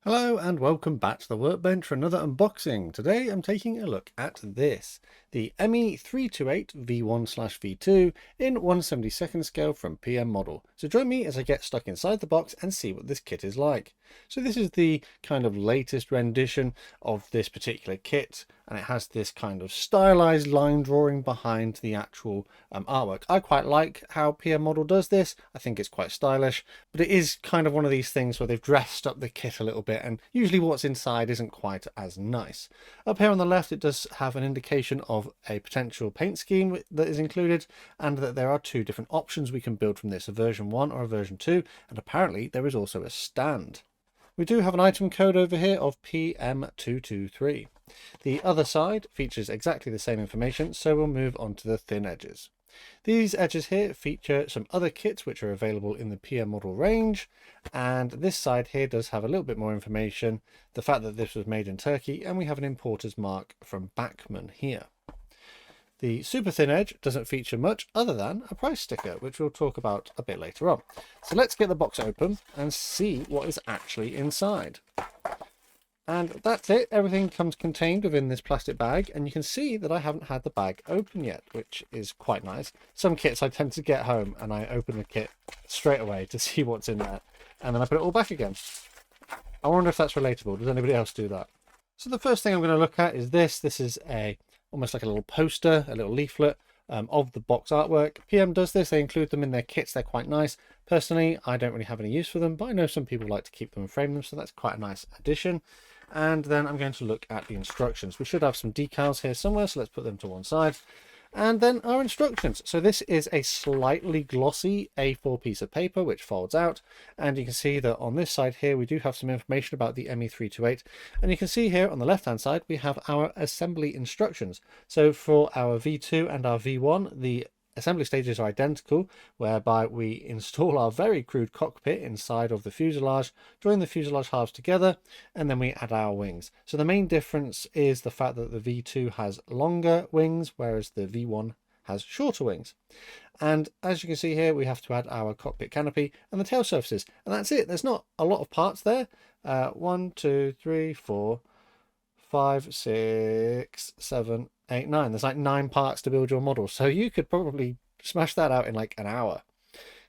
Hello and welcome back to the workbench for another unboxing. Today I'm taking a look at this, the Me-328 V1/V2 in 1/72nd scale from PM Model. So join me as I get stuck inside the box and see what this kit is like. So this is the kind of latest rendition of this particular kit, and it has this kind of stylized line drawing behind the actual artwork. I quite like how PM Model does this. I think it's quite stylish, but it is kind of one of these things where they've dressed up the kit a little bit, and usually what's inside isn't quite as nice. Up here on the left, it does have an indication of a potential paint scheme that is included, and that there are two different options we can build from this, a version 1 or a version 2, and apparently there is also a stand. We do have an item code over here of PM223. The other side features exactly the same information, so we'll move on to the thin edges. These edges here feature some other kits which are available in the PM Model range, and this side here does have a little bit more information, the fact that this was made in Turkey, and we have an importer's mark from Bachmann here. The super thin edge doesn't feature much other than a price sticker, which we'll talk about a bit later on. So let's get the box open and see what is actually inside. And that's it. Everything comes contained within this plastic bag, and you can see that I haven't had the bag open yet, which is quite nice. Some kits I tend to get home and I open the kit straight away to see what's in there, and then I put it all back again. I wonder if that's relatable. Does anybody else do that? So the first thing I'm going to look at is this. This is almost like a little poster, a little leaflet of the box artwork. PM does this. They include them in their kits. They're quite nice. Personally, I don't really have any use for them, but I know some people like to keep them and frame them, so that's quite a nice addition. And then I'm going to look at the instructions. We should have some decals here somewhere, so let's put them to one side. And then our instructions. So this is a slightly glossy A4 piece of paper which folds out, and you can see that on this side here we do have some information about the Me-328, and you can see here on the left hand side we have our assembly instructions. So for our V2 and our V1, the assembly stages are identical, whereby we install our very crude cockpit inside of the fuselage, join the fuselage halves together, and then we add our wings. So the main difference is the fact that the V2 has longer wings, whereas the V1 has shorter wings. And as you can see here, we have to add our cockpit canopy and the tail surfaces, and that's it. There's not a lot of parts there. 1, 2, 3, 4, 5, 6, 7, 8, 9. There's like 9 parts to build your model, so you could probably smash that out in like an hour.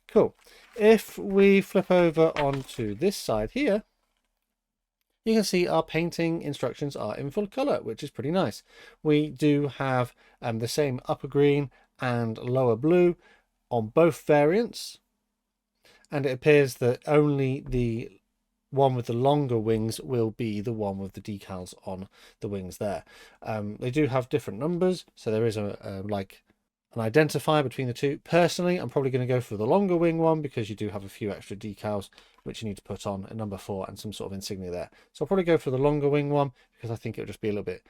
Cool. If we flip over onto this side here, you can see our painting instructions are in full color, which is pretty nice. We do have the same upper green and lower blue on both variants, and it appears that only the one with the longer wings will be the one with the decals on the wings there. They do have different numbers, so there is like an identifier between the two. Personally, I'm probably going to go for the longer wing one because you do have a few extra decals which you need to put on at number 4 and some sort of insignia there. So I'll probably go for the longer wing one because I think it'll just be a little bit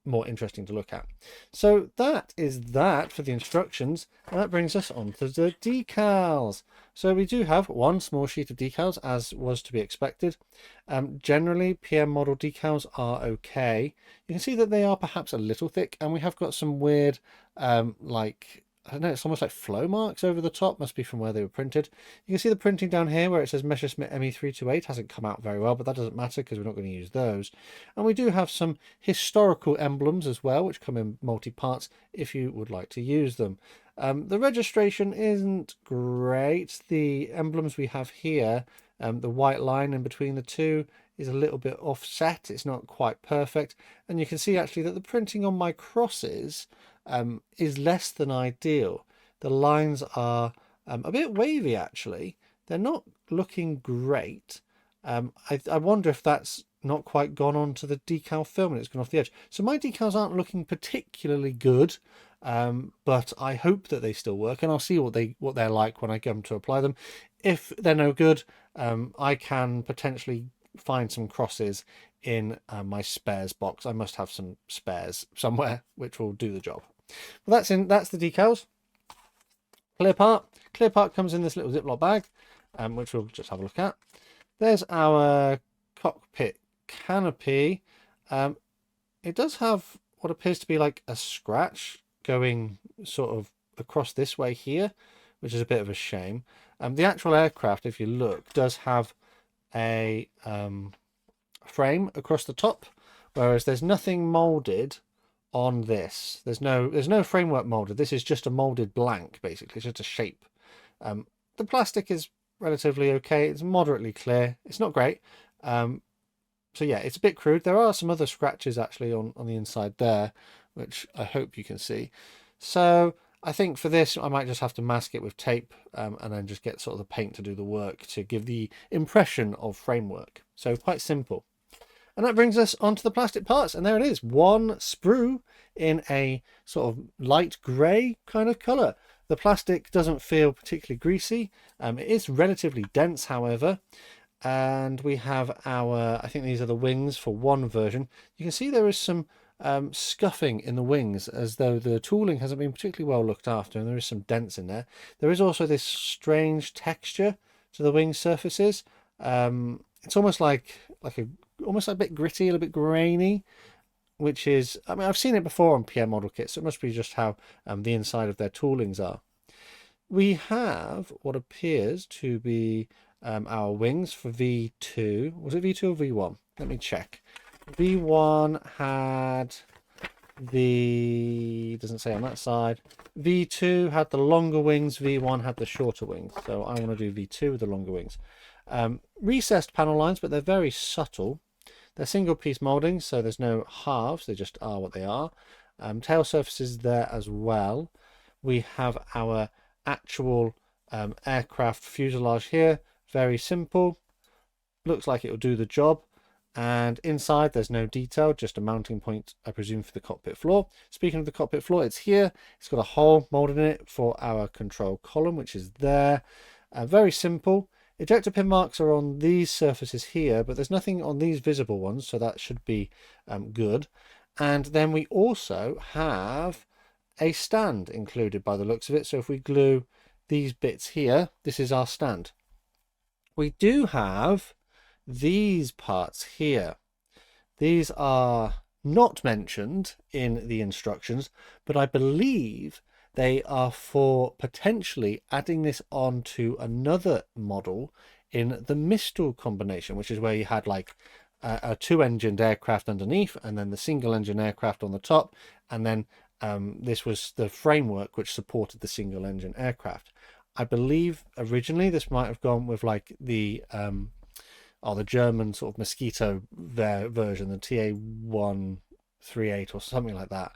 more interesting to look at. So that is that for the instructions, and that brings us on to the decals. So we do have one small sheet of decals, as was to be expected. Generally, PM model decals are okay. You can see that they are perhaps a little thick, and we have got some weird like, I don't know, it's almost like flow marks over the top. Must be from where they were printed. You can see the printing down here where it says Messerschmitt Me-328 hasn't come out very well, but that doesn't matter because we're not going to use those. And we do have some historical emblems as well, which come in multi-parts if you would like to use them. The registration isn't great. The emblems we have here, the white line in between the two is a little bit offset. It's not quite perfect. And you can see actually that the printing on my crosses is less than ideal. The lines are a bit wavy actually. They're not looking great. I wonder if that's not quite gone onto the decal film and it's gone off the edge. So my decals aren't looking particularly good, but I hope that they still work, and I'll see what they're like when I come to apply them. If they're no good, I can potentially find some crosses in my spares box. I must have some spares somewhere which will do the job. Well, that's the decals. Clear part. Clear part comes in this little Ziploc bag, which we'll just have a look at. There's our cockpit canopy. It does have what appears to be like a scratch going sort of across this way here, which is a bit of a shame. The actual aircraft, if you look, does have a frame across the top, whereas there's nothing molded on this. There's no framework molded. This is just a molded blank, basically. It's just a shape. The plastic is relatively okay. It's moderately clear. It's not great. So yeah, it's a bit crude. There are some other scratches actually on the inside there, which I hope you can see. So I think for this, I might just have to mask it with tape and then just get sort of the paint to do the work to give the impression of framework. So quite simple. And that brings us onto the plastic parts. And there it is, one sprue in a sort of light grey kind of colour. The plastic doesn't feel particularly greasy. It is relatively dense, however. And we have our, I think these are the wings for one version. You can see there is some scuffing in the wings, as though the tooling hasn't been particularly well looked after, and there is some dents in there. There is also this strange texture to the wing surfaces. It's almost like almost a bit gritty, a little bit grainy, which is, I mean, I've seen it before on PM model kits, so it must be just how the inside of their toolings are. We have what appears to be our wings for V2. Was it V2 or V1? Let me check. V1 had the, doesn't say on that side. V2 had the longer wings, V1 had the shorter wings. So I want to do V2 with the longer wings. Recessed panel lines, but they're very subtle. They're single piece moldings, so there's no halves, they just are what they are. Tail surfaces there as well. We have our actual aircraft fuselage here. Very simple. Looks like it will do the job. And inside there's no detail, just a mounting point, I presume, for the cockpit floor. Speaking of the cockpit floor, it's here. It's got a hole molded in it for our control column, which is there. Very simple. Ejector pin marks are on these surfaces here, but there's nothing on these visible ones, so that should be good. And then we also have a stand included by the looks of it. So if we glue these bits here, this is our stand. We do have these parts here. These are not mentioned in the instructions, but I believe they are for potentially adding this on to another model in the Mistral combination, which is where you had like a two-engined aircraft underneath and then the single-engine aircraft on the top, and then this was the framework which supported the single-engine aircraft. I believe originally this might have gone with like the German sort of Mosquito version, the TA-138 or something like that.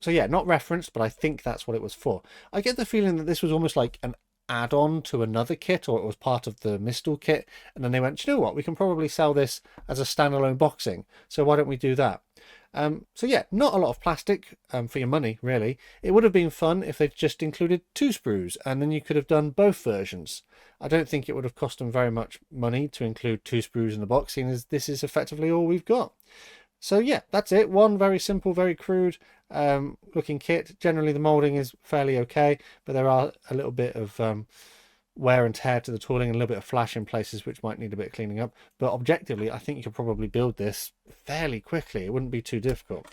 So yeah, not referenced, but I think that's what it was for. I get the feeling that this was almost like an add-on to another kit, or it was part of the Mistral kit, and then they went, you know what, we can probably sell this as a standalone boxing, so why don't we do that? So yeah, not a lot of plastic for your money, really. It would have been fun if they'd just included 2 sprues, and then you could have done both versions. I don't think it would have cost them very much money to include 2 sprues in the box, seeing as this is effectively all we've got. So yeah, that's it. One very simple, very crude looking kit. Generally the molding is fairly okay, but there are a little bit of wear and tear to the tooling and a little bit of flash in places which might need a bit of cleaning up. But objectively, I think you could probably build this fairly quickly. It wouldn't be too difficult.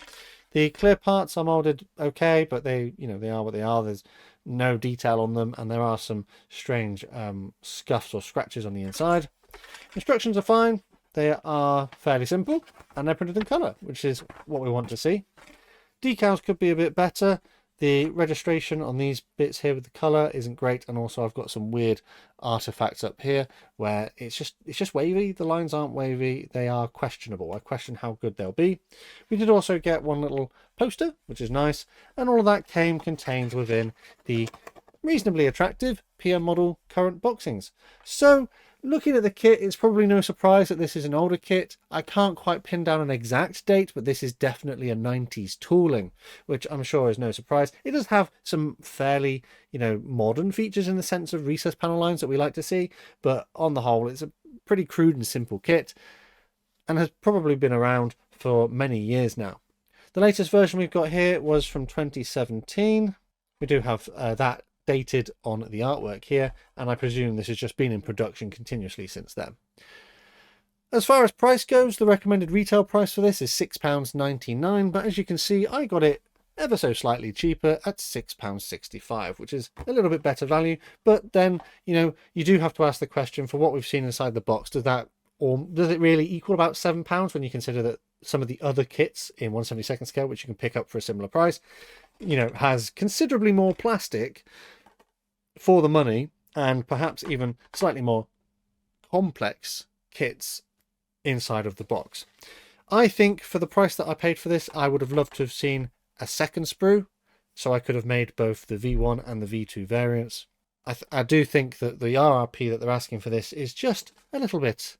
The clear parts are molded okay, but they are what they are. There's no detail on them, and there are some strange scuffs or scratches on the inside. Instructions are fine. They are fairly simple, and they're printed in colour, which is what we want to see. Decals could be a bit better. The registration on these bits here with the colour isn't great, and also I've got some weird artifacts up here where it's just wavy. The lines aren't wavy. They are questionable. I question how good they'll be. We did also get one little poster, which is nice, and all of that came contained within the reasonably attractive PM model current boxings. So looking at the kit, it's probably no surprise that this is an older kit. I can't quite pin down an exact date, but this is definitely a 90s tooling, which I'm sure is no surprise. It does have some fairly, modern features in the sense of recessed panel lines that we like to see, but on the whole, it's a pretty crude and simple kit and has probably been around for many years now. The latest version we've got here was from 2017. We do have that dated on the artwork here, and I presume this has just been in production continuously since then. As far as price goes, the recommended retail price for this is £6.99, but as you can see, I got it ever so slightly cheaper at £6.65, which is a little bit better value. But then, you do have to ask the question, for what we've seen inside the box, does that or does it really equal about £7 when you consider that some of the other kits in 1/72 scale, which you can pick up for a similar price, you know, has considerably more plastic for the money and perhaps even slightly more complex kits inside of the box. I think for the price that I paid for this, I would have loved to have seen a second sprue, so I could have made both the V1 and the V2 variants. I do think that the RRP that they're asking for this is just a little bit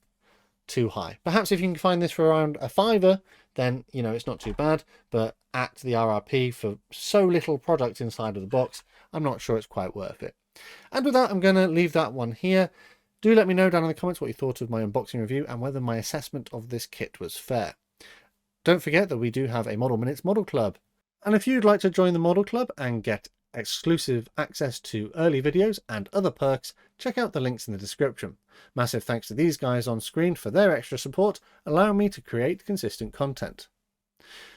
too high. Perhaps if you can find this for around a £5, then, you know, it's not too bad, but at the RRP for so little product inside of the box, I'm not sure it's quite worth it. And with that, I'm going to leave that one here. Do let me know down in the comments what you thought of my unboxing review and whether my assessment of this kit was fair. Don't forget that we do have a Model Minutes Model Club. And if you'd like to join the Model Club and get exclusive access to early videos and other perks, check out the links in the description. Massive thanks to these guys on screen for their extra support, allowing me to create consistent content.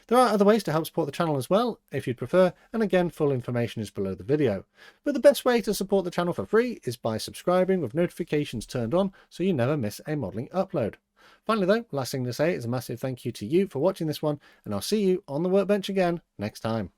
There are other ways to help support the channel as well, if you'd prefer, and again, full information is below the video. But the best way to support the channel for free is by subscribing with notifications turned on so you never miss a modelling upload. Finally though, last thing to say is a massive thank you to you for watching this one, and I'll see you on the workbench again next time.